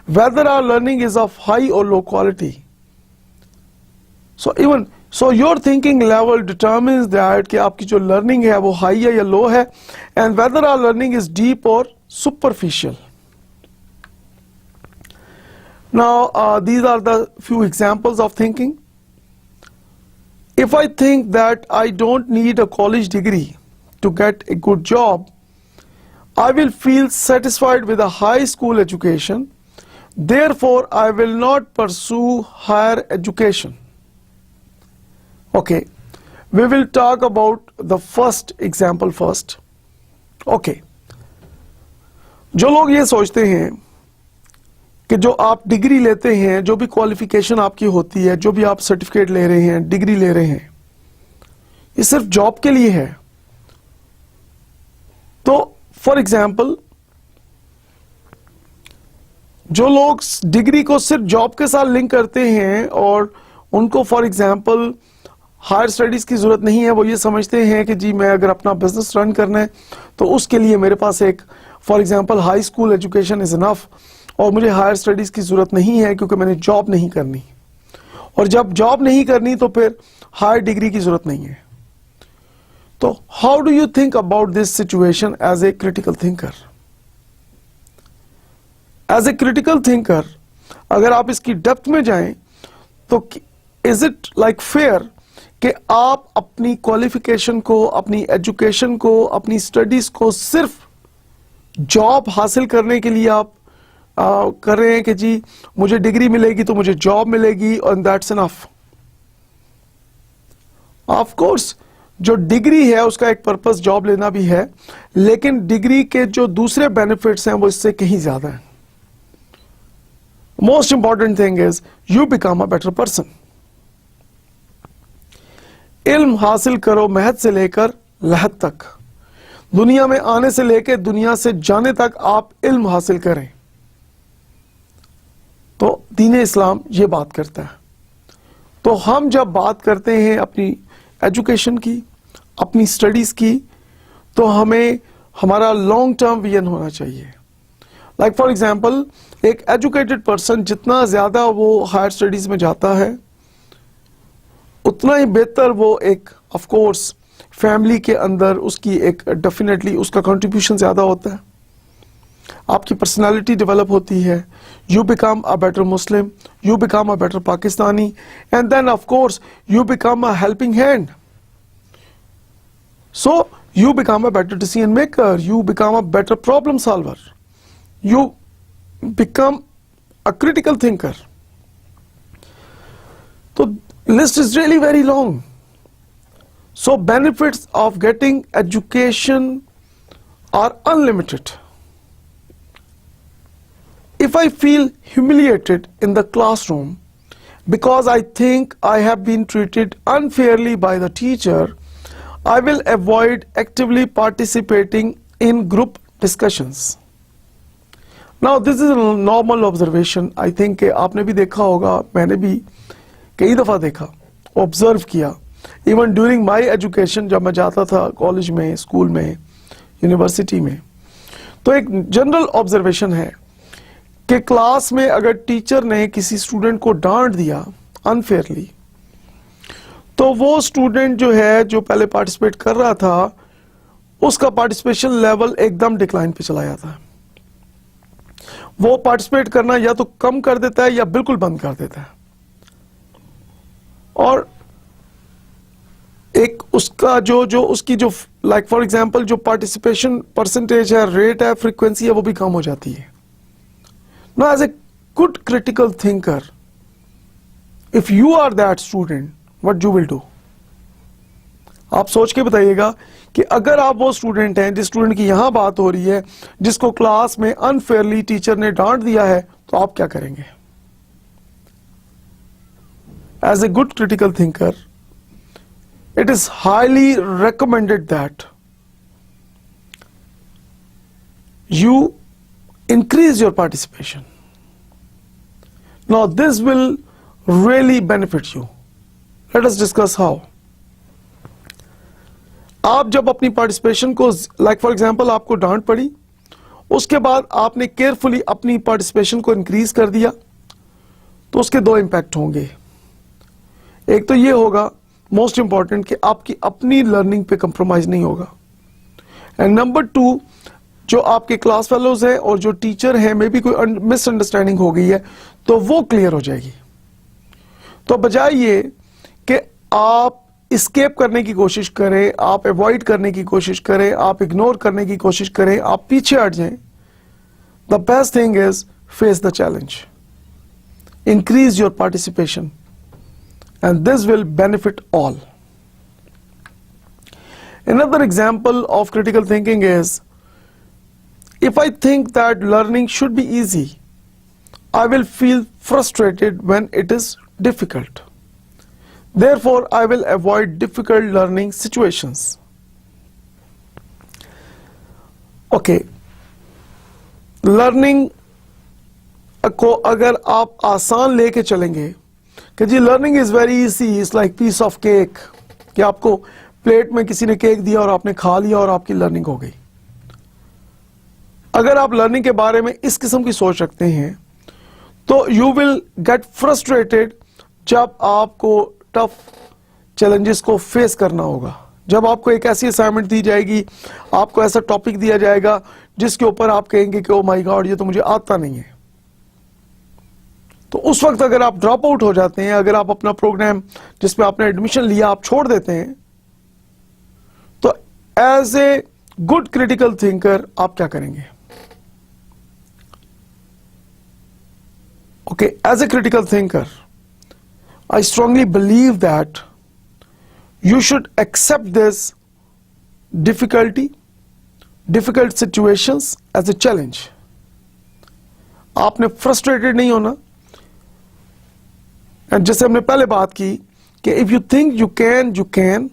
whether our learning is of high or low quality. So your thinking level determines that कि आपकी जो learning है वो high है या low है, and whether our learning is deep or superficial. Now these are the few examples of thinking. If I think that I don't need a college degree to get a good job, I will feel satisfied with a high school education. Therefore, I will not pursue higher education. Okay, we will talk about the first example first. Okay, जो लोग ये सोचते हैं कि जो आप degree लेते हैं, जो भी क्वालिफिकेशन आपकी होती है, जो भी आप सर्टिफिकेट ले रहे हैं, डिग्री ले रहे हैं, ये सिर्फ जॉब के लिए है. तो फॉर एग्जाम्पल, जो लोग डिग्री को सिर्फ जॉब के साथ लिंक करते हैं और उनको फॉर एग्जाम्पल हायर स्टडीज़ की ज़रूरत नहीं है, वो ये समझते हैं कि जी मैं अगर अपना बिजनेस रन करना है तो उसके लिए मेरे पास एक for example high school education is enough और मुझे हायर स्टडीज़ की ज़रूरत नहीं है क्योंकि मैंने जॉब नहीं करनी, और जब जॉब नहीं करनी तो फिर हायर डिग्री की ज़रूरत नहीं है। तो how do you think about this situation as a critical thinker? As a critical thinker अगर आप इसकी डेप्थ में जाएं तो इज इट लाइक फेयर कि आप अपनी क्वालिफिकेशन को, अपनी एजुकेशन को, अपनी स्टडीज को सिर्फ जॉब हासिल करने के लिए आप कर रहे हैं कि जी मुझे डिग्री मिलेगी तो मुझे जॉब मिलेगी और दैट्स इनफ? ऑफ कोर्स जो डिग्री है उसका एक पर्पस जॉब लेना भी है, लेकिन डिग्री के जो दूसरे बेनिफिट्स हैं वो इससे कहीं ज्यादा हैं। Most important thing is you become a better person. इल्म हासिल करो महद से लेकर लहद तक, दुनिया में आने से लेकर दुनिया से जाने तक आप इल्म हासिल करें। तो दीन इस्लाम ये बात करता है। तो हम जब बात करते हैं अपनी एजुकेशन की, अपनी स्टडीज की, तो हमें हमारा लॉन्ग टर्म विजन होना चाहिए। लाइक फॉर एग्जांपल एक एजुकेटेड पर्सन जितना ज्यादा वो हायर स्टडीज में जाता है उतना ही बेहतर वो एक ऑफ कोर्स फैमिली के अंदर उसकी एक डेफिनेटली उसका कंट्रीब्यूशन ज्यादा होता है, आपकी पर्सनालिटी डेवलप होती है, you become a better Muslim, you become a better Pakistani, and then of course you become a helping hand. So you become a better decision maker, you become a better problem solver, you become a critical thinker. So list is really very long. So benefits of getting education are unlimited. If I feel humiliated in the classroom because I think I have been treated unfairly by the teacher, I will avoid actively participating in group discussions. Now this is a normal observation. I think कि आपने भी देखा होगा, मैंने भी कई दफ़ा देखा, ऑब्जर्व किया, इवन ड्यूरिंग माई एजुकेशन जब मैं जाता था कॉलेज में, स्कूल में, यूनिवर्सिटी में, तो एक जनरल ऑब्जर्वेशन है कि क्लास में अगर टीचर ने किसी स्टूडेंट को डांट दिया अनफेयरली तो वो स्टूडेंट जो है जो पहले पार्टिसिपेट कर रहा था उसका पार्टिसिपेशन लेवल एकदम डिक्लाइन पे चला जाता है। वो पार्टिसिपेट करना या तो कम कर देता है या बिल्कुल बंद कर देता है, और एक उसका जो उसकी जो लाइक फॉर एग्जांपल जो पार्टिसिपेशन परसेंटेज है, रेट है, फ्रीक्वेंसी है, वो भी कम हो जाती है। Now as a good critical thinker if you are that student what you will do? आप सोच के बताइएगा कि अगर आप वो स्टूडेंट हैं जिस स्टूडेंट की यहां बात हो रही है जिसको क्लास में अनफेयरली टीचर ने डांट दिया है, तो आप क्या करेंगे? As a good critical thinker it is highly recommended that you increase your participation. Now this will really benefit you. Let us discuss how. आप जब अपनी पार्टिसिपेशन को लाइक फॉर एग्जांपल आपको डांट पड़ी, उसके बाद आपने केयरफुली अपनी पार्टिसिपेशन को इंक्रीज कर दिया, तो उसके दो इंपैक्ट होंगे। एक तो ये होगा मोस्ट इंपॉर्टेंट कि आपकी अपनी लर्निंग पे कंप्रोमाइज नहीं होगा, एंड नंबर टू जो आपके क्लास फेलोज हैं और जो टीचर हैं मे बी कोई मिसअंडरस्टैंडिंग हो गई है तो वो क्लियर हो जाएगी। तो बजाय ये कि आप एस्केप करने की कोशिश करें, आप अवॉइड करने की कोशिश करें, आप इग्नोर करने की कोशिश करें, आप पीछे हट जाएं, the best thing is face the challenge, increase your participation, and this will benefit all. Another example of critical thinking is, if I think that learning should be easy, I will feel frustrated when it is difficult. Therefore, I will avoid difficult learning situations. Okay, learning को अगर आप आसान लेके चलेंगे कि जी learning is very easy, it's like piece of cake, कि आपको प्लेट में किसी ने केक दिया और आपने खा लिया और आपकी लर्निंग हो गई। अगर आप लर्निंग के बारे में इस किस्म की सोच रखते हैं तो यू विल गेट फ्रस्ट्रेटेड जब आपको टफ चैलेंजेस को फेस करना होगा। जब आपको एक ऐसी असाइनमेंट दी जाएगी, आपको ऐसा टॉपिक दिया जाएगा जिसके ऊपर आप कहेंगे कि ओ माय गॉड ये तो मुझे आता नहीं है, तो उस वक्त अगर आप ड्रॉप आउट हो जाते हैं, अगर आप अपना प्रोग्राम जिसमें आपने एडमिशन लिया आप छोड़ देते हैं, तो as a good critical thinker आप क्या करेंगे? Okay, as a critical thinker, I strongly believe that you should accept this difficult situations as a challenge. आपने frustrated नहीं होना, and जैसे हमने पहले बात की कि if you think you can, you can,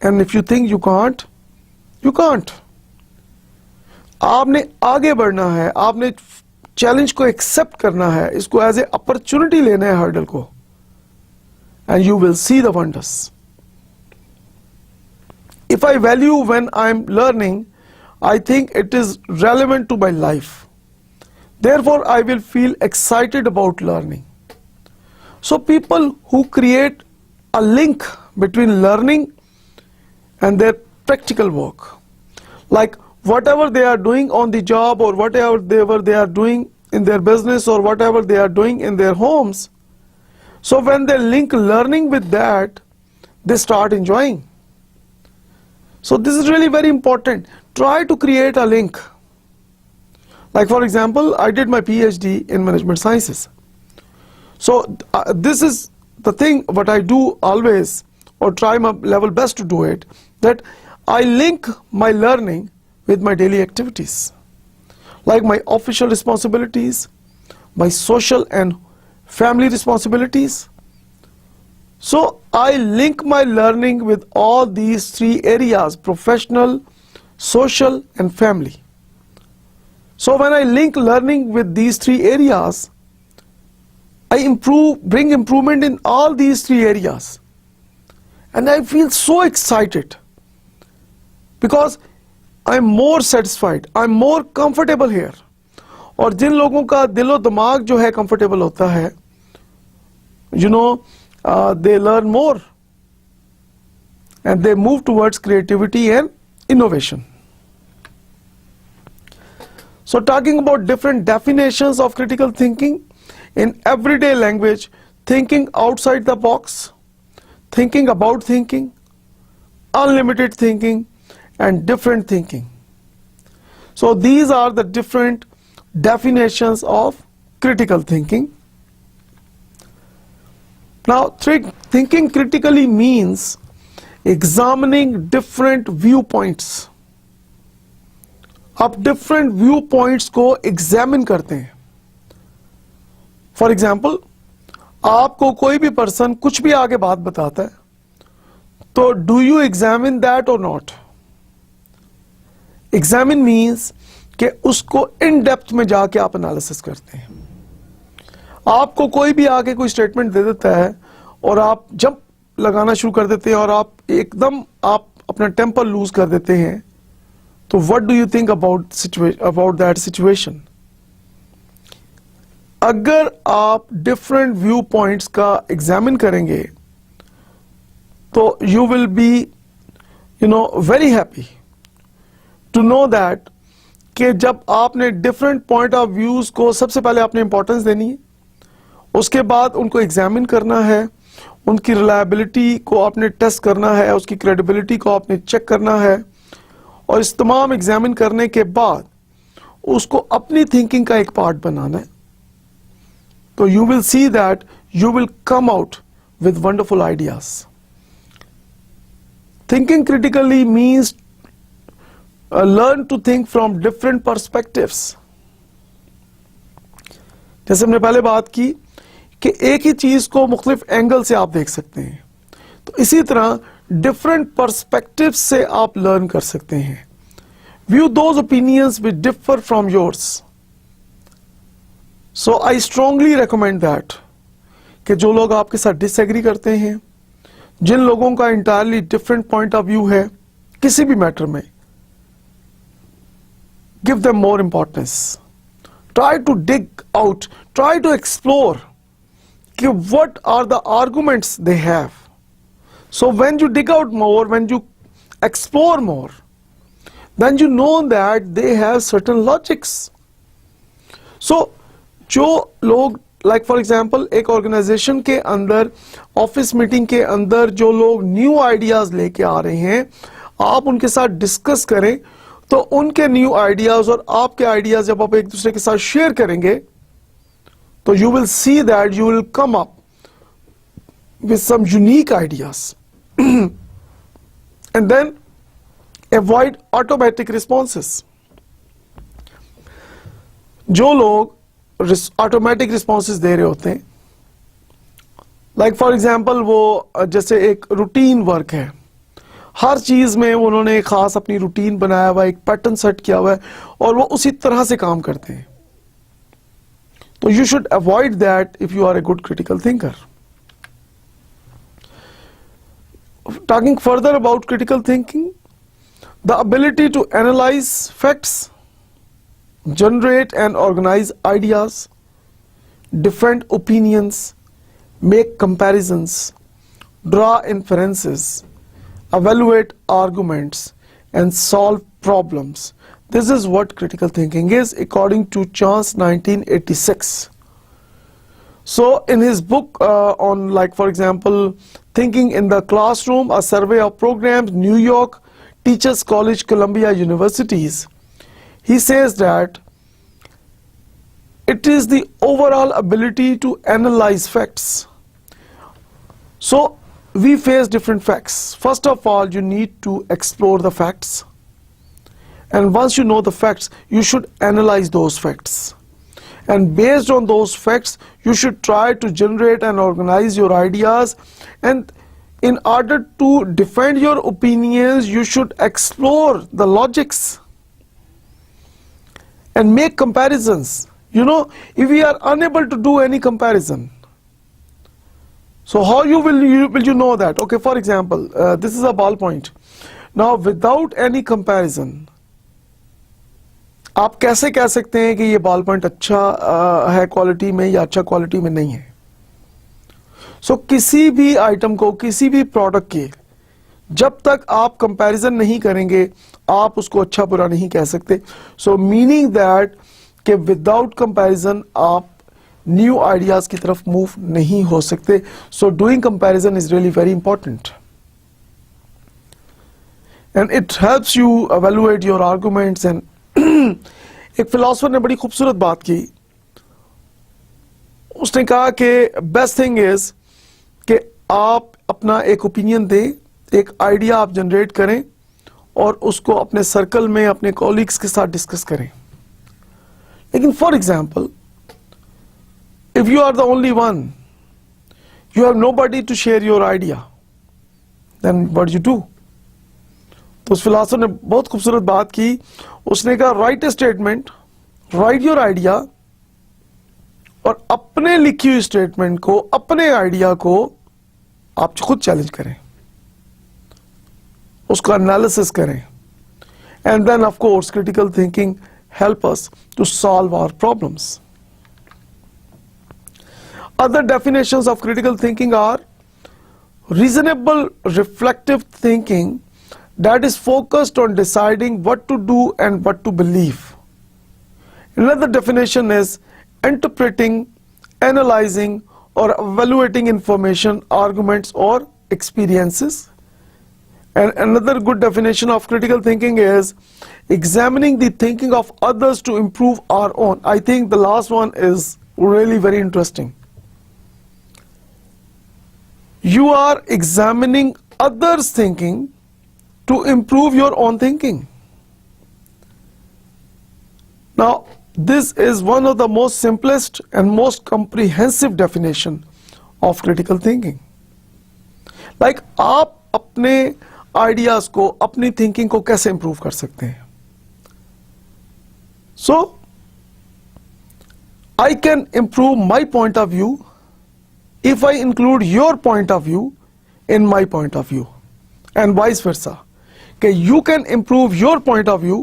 and if you think you can't, you can't. आपने आगे बढ़ना है, आपने चैलेंज को एक्सेप्ट करना है, इसको एज ए अपॉर्चुनिटी लेना है हर्डल को, and you will see the wonders. If I value when I am learning, I think it is relevant to my life, therefore I will feel excited about learning. So people who create a link between learning and their practical work, like whatever they are doing on the job or whatever they are doing in their business or whatever they are doing in their homes, so when they link learning with that, they start enjoying. So this is really very important. Try to create a link. Like for example, I did my PhD in management sciences. So this is the thing what I do always, or try my level best to do it, that I link my learning with my daily activities, like my official responsibilities, my social and family responsibilities. So I link my learning with all these three areas: professional, social and family. So when I link learning with these three areas, I bring improvement in all these three areas, and I feel so excited because I'm more satisfied, I'm more comfortable here. और जिन लोगों का दिलो दिमाग जो है comfortable होता है, you know, they learn more and they move towards creativity and innovation. So talking about different definitions of critical thinking, in everyday language, thinking outside the box, thinking about thinking, unlimited thinking, and different thinking. So these are the different definitions of critical thinking. Now, thinking critically means examining different viewpoints. आप different viewpoints को examine करते हैं. For example, आपको कोई भी person कुछ भी आगे बात बताता है, तो do you examine that or not? Examine means कि उसको in depth में जाके आप analysis करते हैं. आपको कोई भी आगे कोई स्टेटमेंट दे देता है और आप जंप लगाना शुरू कर देते हैं और आप एकदम आप अपना टेम्पर लूज कर देते हैं, तो what do you think about that situation? अगर आप डिफरेंट व्यू पॉइंट्स का एग्जामिन करेंगे तो you will be very happy to know that कि जब आपने डिफरेंट पॉइंट ऑफ व्यूज को सबसे पहले आपने इंपॉर्टेंस देनी है, उसके बाद उनको एग्जामिन करना है, उनकी रिलायबिलिटी को आपने टेस्ट करना है, उसकी क्रेडिबिलिटी को आपने चेक करना है, और इस तमाम एग्जामिन करने के बाद उसको अपनी थिंकिंग का एक पार्ट बनाना है, तो you will see that you will come out with wonderful ideas. Thinking critically means learn to think from different perspectives. जैसे हमने पहले बात की कि एक ही चीज को मुख्तलिफ एंगल से आप देख सकते हैं, तो इसी तरह डिफरेंट पर्सपेक्टिव्स से आप लर्न कर सकते हैं. View those opinions which differ from yours. So I strongly recommend that कि जो लोग आपके साथ डिसएग्री करते हैं, जिन लोगों का entirely different point of view है किसी भी मैटर में, give them more importance. Try to dig out, try to explore what are the arguments they have. So when you dig out more, when you explore more, then you know that they have certain logics. So जो लोग like for example एक organization के अंदर, office meeting के अंदर जो लोग new ideas लेके आ रहे हैं, आप उनके साथ डिस्कस करें तो उनके न्यू आइडियाज और आपके आइडियाज जब आप एक दूसरे के साथ शेयर करेंगे तो you will see that you will come up with some unique ideas and then avoid automatic responses. जो लोग ऑटोमेटिक रिस्पॉन्सेस दे रहे होते हैं, लाइक फॉर एग्जाम्पल वो जैसे एक रूटीन वर्क है, हर चीज में उन्होंने एक खास अपनी रूटीन बनाया हुआ है, एक पैटर्न सेट किया हुआ है और वो उसी तरह से काम करते हैं. तो you should avoid that if you are a good critical thinker. Talking further about critical thinking, the ability to analyse facts, generate and organize ideas, defend opinions, make comparisons, draw inferences, evaluate arguments, and solve problems. This is what critical thinking is according to Chance 1986. So in his book on, like for example, Thinking in the Classroom, a survey of programs, New York, Teachers College, Columbia Universities, he says that it is the overall ability to analyze facts. So we face different facts. First of all, you need to explore the facts. And once you know the facts, you should analyze those facts. And based on those facts, you should try to generate and organize your ideas. And in order to defend your opinions, you should explore the logics and make comparisons. You know, if we are unable to do any comparison, so how will you know that? Okay, for example, this is a ballpoint. Now, without any comparison, आप कैसे कह सकते हैं कि ये ball point अच्छा है quality में या अच्छा क्वालिटी में नहीं है? सो किसी भी आइटम को, किसी भी प्रोडक्ट के जब तक आप कंपैरिजन नहीं करेंगे, आप उसको अच्छा बुरा नहीं कह सकते. सो मीनिंग दैट कि विदाउट कंपैरिजन आप न्यू आइडियाज की तरफ मूव नहीं हो सकते. So doing comparison is really very important and it helps you evaluate your arguments. And एक फिलोसोफर ने बड़ी खूबसूरत बात की. उसने कहा कि बेस्ट थिंग इज कि आप अपना एक ओपिनियन दें, एक आइडिया आप जनरेट करें और उसको अपने सर्कल में, अपने कॉलीग्स के साथ डिस्कस करें. लेकिन for example, if you are the only one, you have nobody to share your idea, then what you do? तो उस फिलोसोफर ने बहुत खूबसूरत बात की. उसने कहा right A statement, right your idea और अपने लिखी हुई स्टेटमेंट को, अपने आइडिया को आप खुद चैलेंज करें, उसका एनालिसिस करें. And then of course critical thinking help us to solve our problems. Other definitions of critical thinking are reasonable reflective thinking that is focused on deciding what to do and what to believe. Another definition is interpreting, analyzing or evaluating information, arguments or experiences. And another good definition of critical thinking is examining the thinking of others to improve our own. I think the last one is really very interesting. You are examining others' thinking to improve your own thinking. Now, this is one of the most simplest and most comprehensive definition of critical thinking. Like, आप अपने ideas को, अपनी thinking को कैसे improve कर सकते हैं? So, I can improve my point of view if I include your point of view in my point of view, and vice versa, कि you can improve your point of view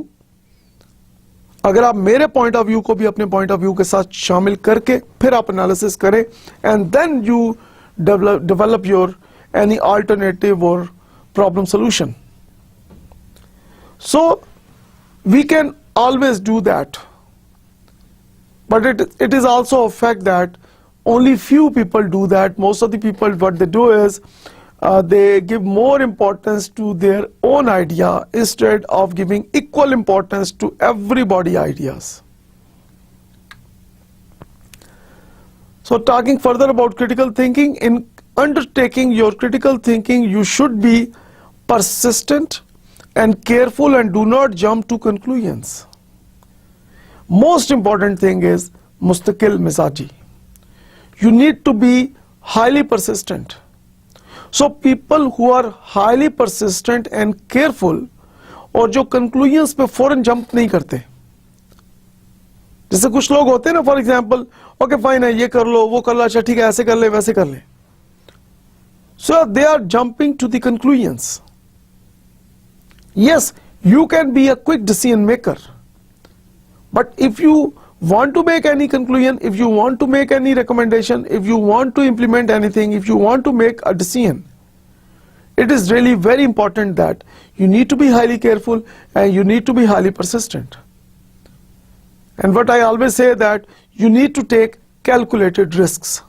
अगर आप मेरे point of view को भी अपने point of view के साथ शामिल करके फिर आप एनालिसिस करें and then you develop your any alternative और problem solution. So we can always do that, but it is also a fact that only few people do that. Most of the people, what they do is they give more importance to their own idea instead of giving equal importance to everybody ideas. So talking further about critical thinking, in undertaking your critical thinking you should be persistent and careful and do not jump to conclusions. Most important thing is mustaqil mizaji. You need to be highly persistent. So people who are highly persistent and careful और जो conclusions पे फौरन jump नहीं करते, जैसे कुछ लोग होते हैं ना, फॉर एग्जाम्पल ओके फाइन है, ये कर लो वो कर लो, अच्छा ठीक है ऐसे कर ले वैसे कर ले. So they are jumping to the conclusions. Yes, you can be a quick decision maker, but if you want to make any conclusion, if you want to make any recommendation, if you want to implement anything, if you want to make a decision, it is really very important that you need to be highly careful and you need to be highly persistent. And what I always say that you need to take calculated risks.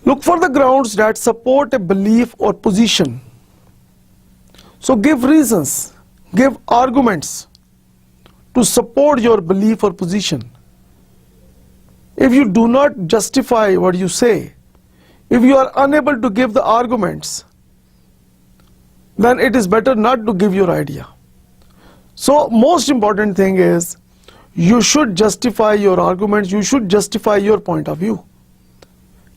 Look for the grounds that support a belief or position. So give reasons, give arguments to support your belief or position. If you do not justify what you say, if you are unable to give the arguments, then it is better not to give your idea. So most important thing is you should justify your arguments, you should justify your point of view.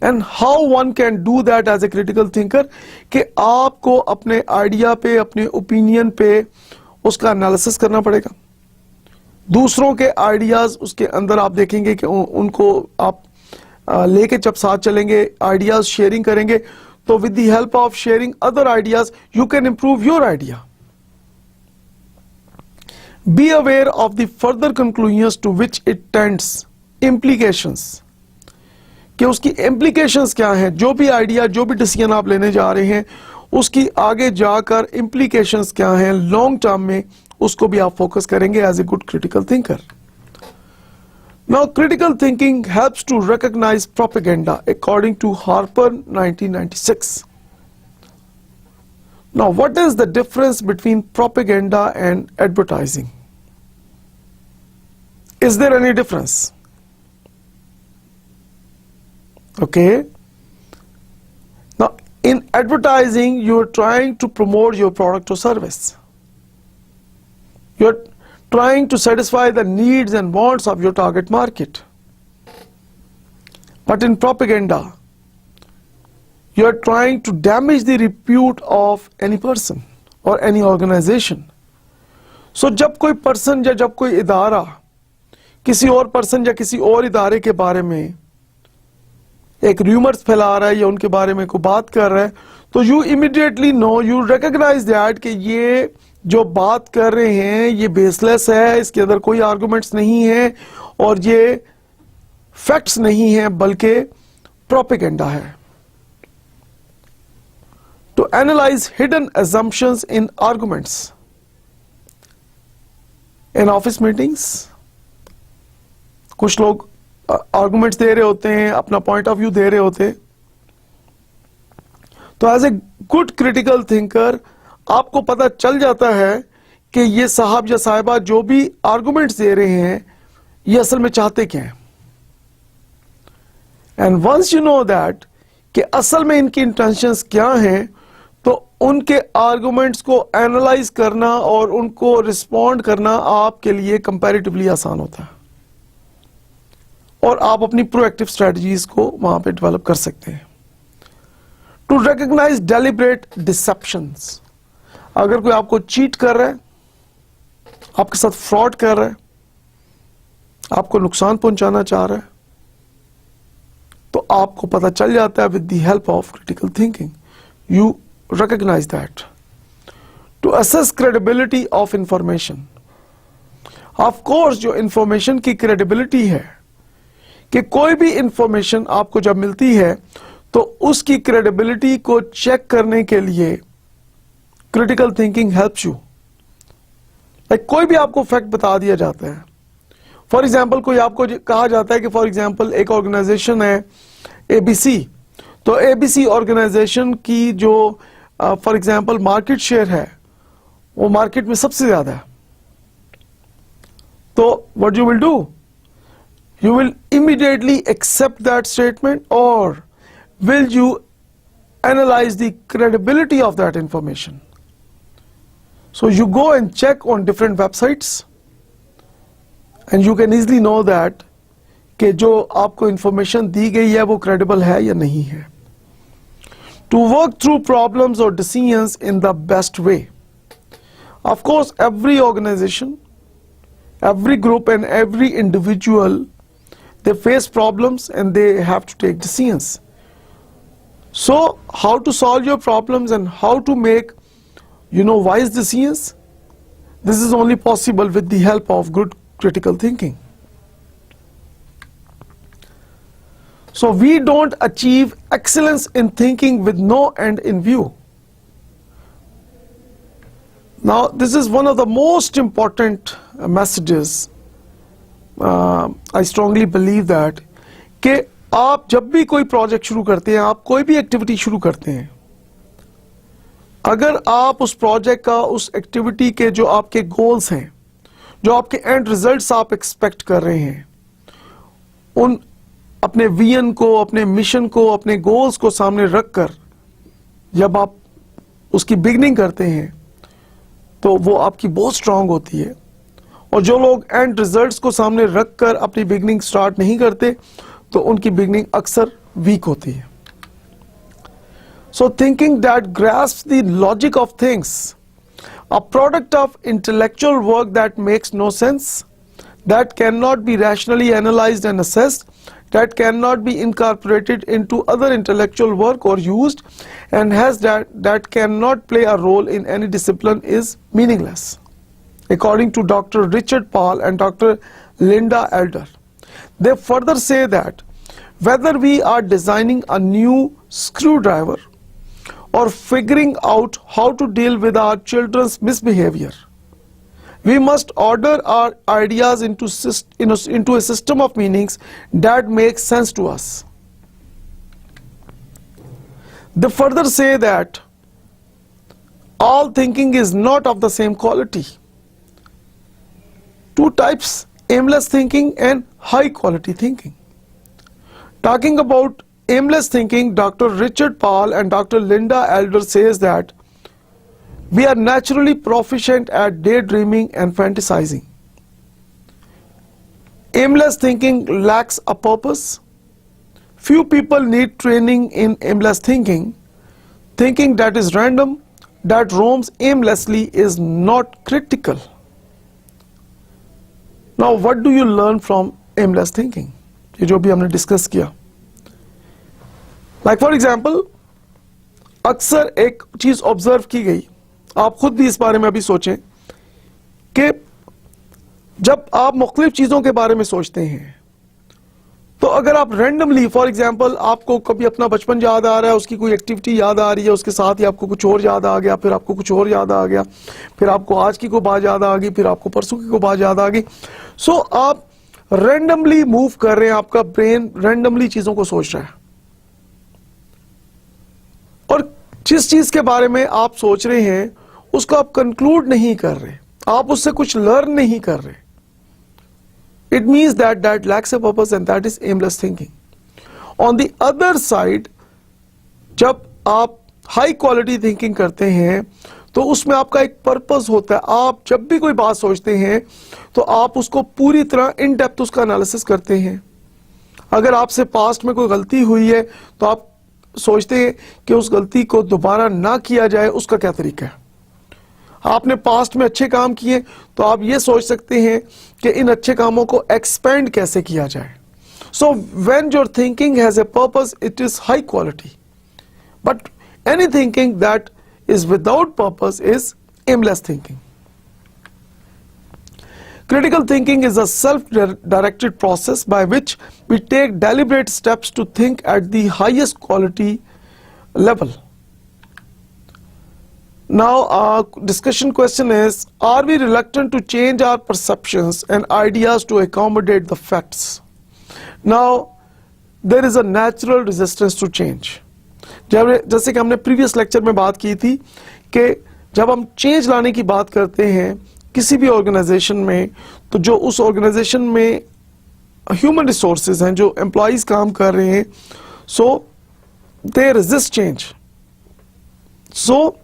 And how one can do that as a critical thinker, कि आपको अपने idea पे, अपने opinion पे उसका analysis करना पड़ेगा. दूसरों के आइडियाज उसके अंदर आप देखेंगे कि उनको आप लेके जब साथ चलेंगे, आइडियाज शेयरिंग करेंगे, तो with the help of sharing other ideas you can improve your idea. Be aware of the further conclusions to which it tends, implications, कि उसकी इम्प्लीकेशंस क्या हैं. जो भी आइडिया, जो भी डिसीजन आप लेने जा रहे हैं उसकी आगे जाकर इम्प्लीकेशंस क्या हैं लॉन्ग टर्म में, उसको भी आप फोकस करेंगे as a good critical thinker. Now critical thinking helps to recognise propaganda according to Harper 1996. Now what is the difference between propaganda and advertising? Is there any difference? Okay. Now in advertising you are trying to promote your product or service. You are trying to satisfy the needs and wants of your target market. But in propaganda you are trying to damage the repute of any person or any organization. So जब कोई person या जब कोई इदारा किसी और person या किसी और इदारे के बारे में एक रूमर्स फैला रहा है या उनके बारे में कोई बात कर रहा है, तो you immediately know, you recognise that कि ये जो बात कर रहे हैं ये बेसलेस है, इसके अंदर कोई आर्गुमेंट्स नहीं है और ये फैक्ट्स नहीं है बल्कि प्रोपेगेंडा है. To analyse hidden assumptions in arguments. In office meetings कुछ लोग आर्गुमेंट्स दे रहे होते हैं, अपना पॉइंट ऑफ व्यू दे रहे होते हैं, तो as a good critical thinker आपको पता चल जाता है कि ये साहब या साहिबा जो भी आर्गुमेंट्स दे रहे हैं ये असल में चाहते क्या हैं. And once you know that कि असल में इनकी इंटेंशंस क्या हैं, तो उनके आर्गुमेंट्स को एनालाइज करना और उनको रिस्पॉन्ड करना आपके लिए कंपैरेटिवली आसान होता है और आप अपनी प्रोएक्टिव स्ट्रेटजीज को वहां पे डेवलप कर सकते हैं. To recognise deliberate deceptions. अगर कोई आपको चीट कर रहा है, आपके साथ फ्रॉड कर रहा है, आपको नुकसान पहुंचाना चाह रहा है, तो आपको पता चल जाता है with the help of critical thinking, you recognise that. To assess credibility of information, of course जो इंफॉर्मेशन की क्रेडिबिलिटी है कि कोई भी इंफॉर्मेशन आपको जब मिलती है तो उसकी क्रेडिबिलिटी को चेक करने के लिए critical thinking helps you. Like कोई भी आपको फैक्ट बता दिया जाता है, फॉर एग्जाम्पल कोई आपको कहा जाता है कि फॉर एग्जाम्पल एक ऑर्गेनाइजेशन है एबीसी, तो एबीसी ऑर्गेनाइजेशन की जो फॉर एग्जाम्पल मार्केट शेयर है वो मार्केट में सबसे ज्यादा है, तो what you will do, you will immediately accept that statement, or will you analyze the credibility of that information? So you go and check on different websites and you can easily know that कि जो आपको information दी गई है वो credible है या नहीं है. To work through problems or decisions in the best way. Of course, every organization, every group and every individual, they face problems and they have to take decisions. So how to solve your problems and how to make wise decisions, this is only possible with the help of good critical thinking. So we don't achieve excellence in thinking with no end in view. Now this is one of the most important messages. I strongly believe that कि आप जब भी कोई project शुरू करते हैं, आप कोई भी एक्टिविटी शुरू करते हैं, अगर आप उस प्रोजेक्ट का, उस एक्टिविटी के जो आपके गोल्स हैं, जो आपके एंड रिजल्ट्स आप एक्सपेक्ट कर रहे हैं, उन अपने विजन को, अपने मिशन को, अपने गोल्स को सामने रखकर जब आप उसकी बिगनिंग करते हैं तो वो आपकी बहुत स्ट्रांग होती है। और जो लोग एंड रिजल्ट्स को सामने रखकर अपनी बिगनिंग स्टार्ट नहीं करते तो उनकी बिगनिंग अक्सर वीक होती है। So thinking that grasps the logic of things, a product of intellectual work that makes no sense, that can not be rationally analysed and assessed, that cannot be incorporated into other intellectual work or used, and has that cannot play a role in any discipline is meaningless. According to Dr. Richard Paul and Dr. Linda Elder, they further say that whether we are designing a new screwdriver or figuring out how to deal with our children's misbehavior, we must order our ideas into a system of meanings that makes sense to us. They further say that all thinking is not of the same quality. Two types, aimless thinking and high quality thinking. Talking about aimless thinking, Dr. Richard Paul and Dr. Linda Elder says that we are naturally proficient at daydreaming and fantasizing. Aimless thinking lacks a purpose. Few people need training in aimless thinking. Thinking that is random, that roams aimlessly is not critical. Now what do you learn from aimless thinking? ये जो भी हमने discuss किया, like for example, अक्सर एक चीज observe की गई, आप खुद भी इस बारे में अभी सोचें कि जब आप मुख्तलिफ चीज़ों के बारे में सोचते हैं तो अगर आप रैंडमली, फॉर एग्जांपल, आपको कभी अपना बचपन याद आ रहा है, उसकी कोई एक्टिविटी याद आ रही है, उसके साथ ही आपको कुछ और याद आ गया, फिर आपको कुछ और याद आ गया, फिर आपको आज की कोई बात याद आ गई, फिर आपको परसों की कोई बात याद आ गई, सो आप रैंडमली मूव कर रहे हैं, आपका ब्रेन रैंडमली चीज़ों को सोच रहा है, और जिस चीज़ के बारे में आप सोच रहे हैं उसको आप कंक्लूड नहीं कर रहे, आप उससे कुछ लर्न नहीं कर रहे. It means that lacks a purpose and that is aimless thinking. On the other side, जब आप हाई क्वालिटी थिंकिंग करते हैं तो उसमें आपका एक पर्पस होता है. आप जब भी कोई बात सोचते हैं तो आप उसको पूरी तरह इन डेप्थ उसका एनालिसिस करते हैं. अगर आपसे पास्ट में कोई गलती हुई है तो आप सोचते हैं कि उस गलती को दोबारा ना किया जाए, उसका क्या तरीका है. आपने पास्ट में अच्छे काम किए तो आप ये सोच सकते हैं कि इन अच्छे कामों को एक्सपेंड कैसे किया जाए. So when your thinking has a purpose, it is high quality. But any thinking that is without purpose is aimless thinking. Critical thinking is a self-directed process by which we take deliberate steps to think at the highest quality level. Now our discussion question is, are we reluctant to change our perceptions and ideas to accommodate the facts? Now there is a natural resistance to change. जैसे कि हमने previous lecture में बात की थी कि जब हम चेंज लाने की बात करते हैं किसी भी ऑर्गेनाइजेशन में, तो जो उस ऑर्गेनाइजेशन में ह्यूमन रिसोर्सेज हैं, जो एम्प्लॉइज काम कर रहे हैं, सो दे रेजिस्ट चेंज. सो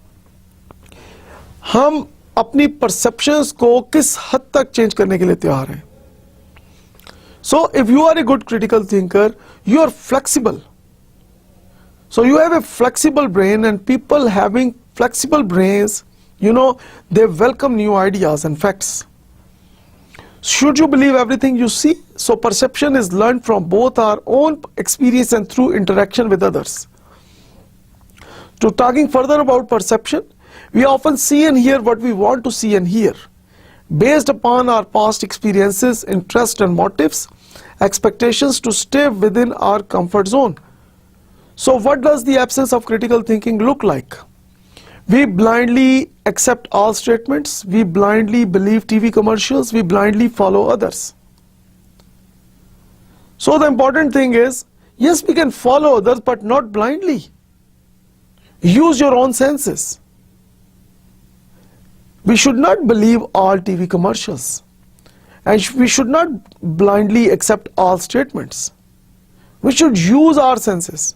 हम अपनी परसेप्शंस को किस हद तक चेंज करने के लिए तैयार हैं. So if you are a good critical thinker, you are flexible. So you have a flexible brain, and people having flexible brains, they welcome new ideas and facts. Should you believe everything you see? So perception is learned from both our own experience and through interaction with others. To talking further about perception, we often see and hear what we want to see and hear, based upon our past experiences, interests and motives, expectations to stay within our comfort zone. So what does the absence of critical thinking look like? We blindly accept all statements, we blindly believe TV commercials, we blindly follow others. So the important thing is, yes, we can follow others, but not blindly. Use your own senses. We should not believe all TV commercials, and we should not blindly accept all statements. We should use our senses.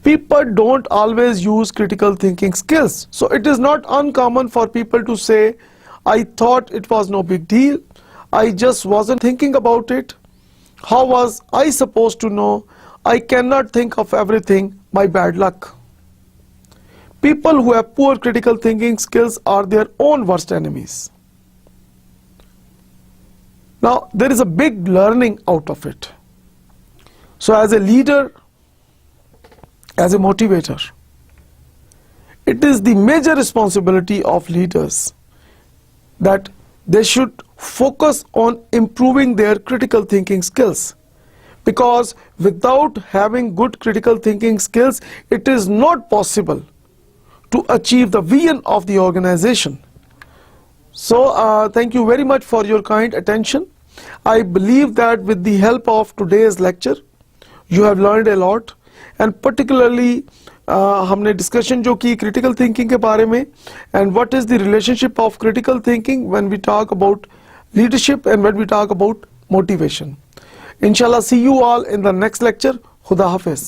People don't always use critical thinking skills. So it is not uncommon for people to say, I thought it was no big deal. I just wasn't thinking about it. How was I supposed to know? I cannot think of everything. My bad luck. People who have poor critical thinking skills are their own worst enemies. Now, there is a big learning out of it. So as a leader, as a motivator, it is the major responsibility of leaders that they should focus on improving their critical thinking skills, because without having good critical thinking skills, it is not possible to achieve the vision of the organization. So thank you very much for your kind attention. I believe that with the help of today's lecture, you have learned a lot. And particularly हमने discussion जो की critical thinking के बारे में, and what is the relationship of critical thinking when we talk about leadership and when we talk about motivation. इंशाल्लाह see you all in the next lecture. खुदा हाफिज.